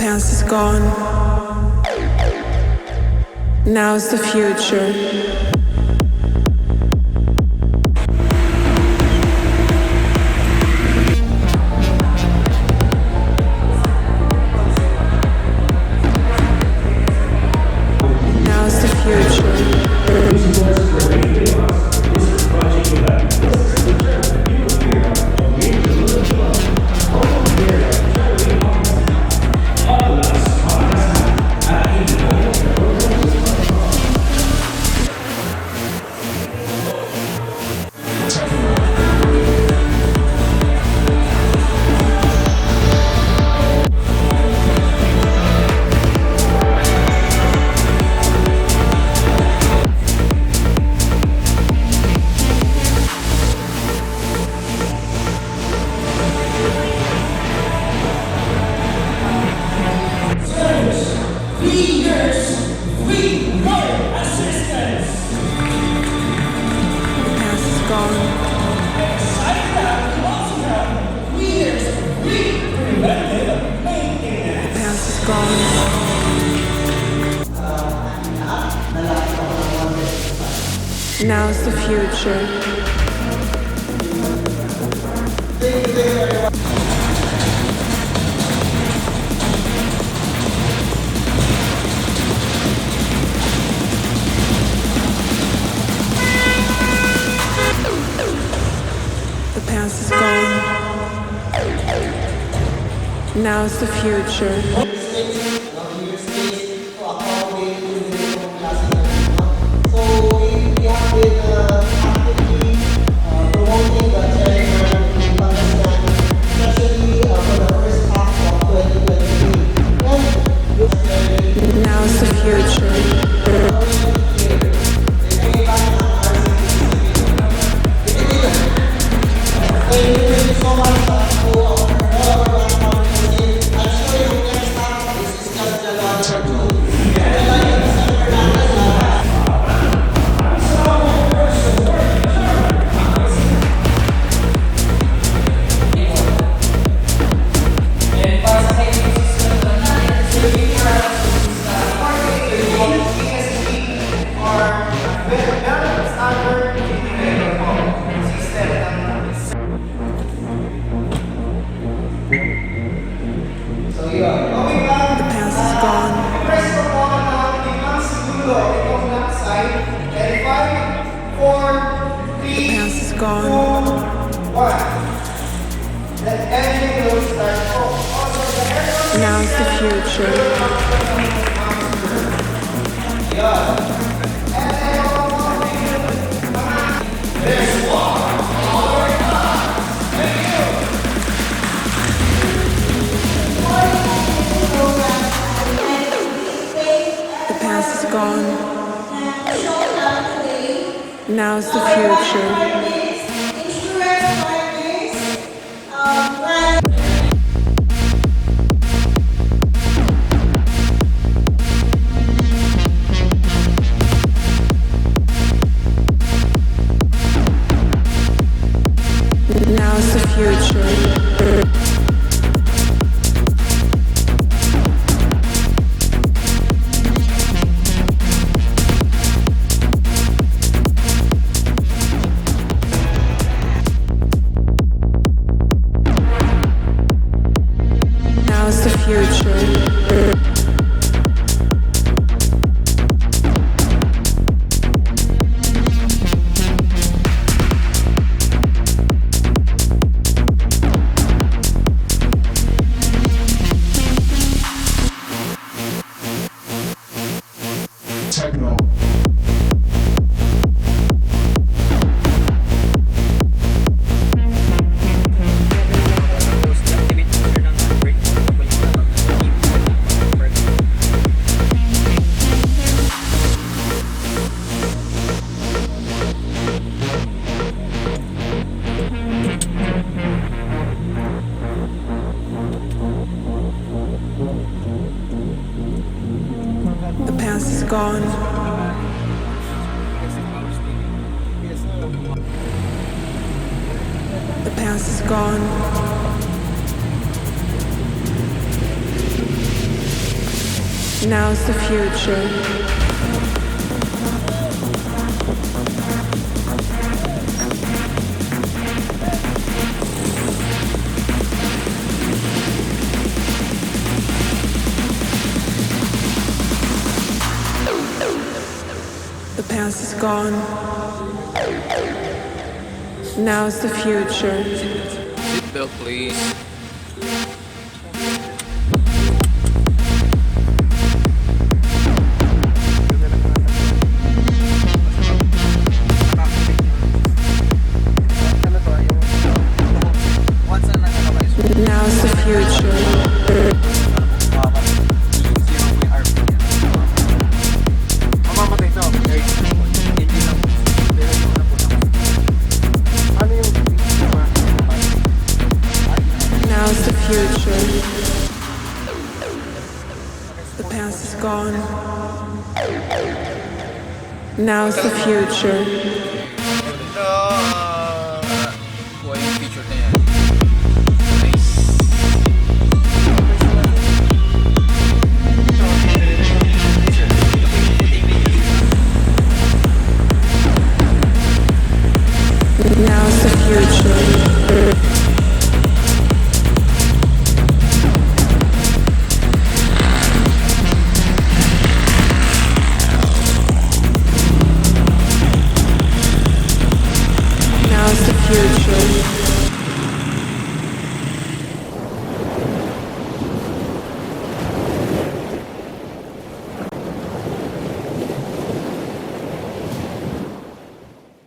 past is gone. Now's the future. Now's the future. Now's the future. The past is gone. Now's the future. Promoting the Chery Pangasinan, especially for the first half of 2023. Now's the future. Thank you so much for all of our conferences. I'm sure your next half is just a lot of Now's the future. The past is gone. Now's the future. Now's the future. Now's the future. Techno. The past is gone. The past is gone. Now's the future. The past is gone. Now's the future. Seatbelt, please. Now's the future. Mamamatay ito. Hindi lang. Ano yung Now's the future. The past is gone. Now's the future. Kuha yung feature na yan. Nice. Now's the future.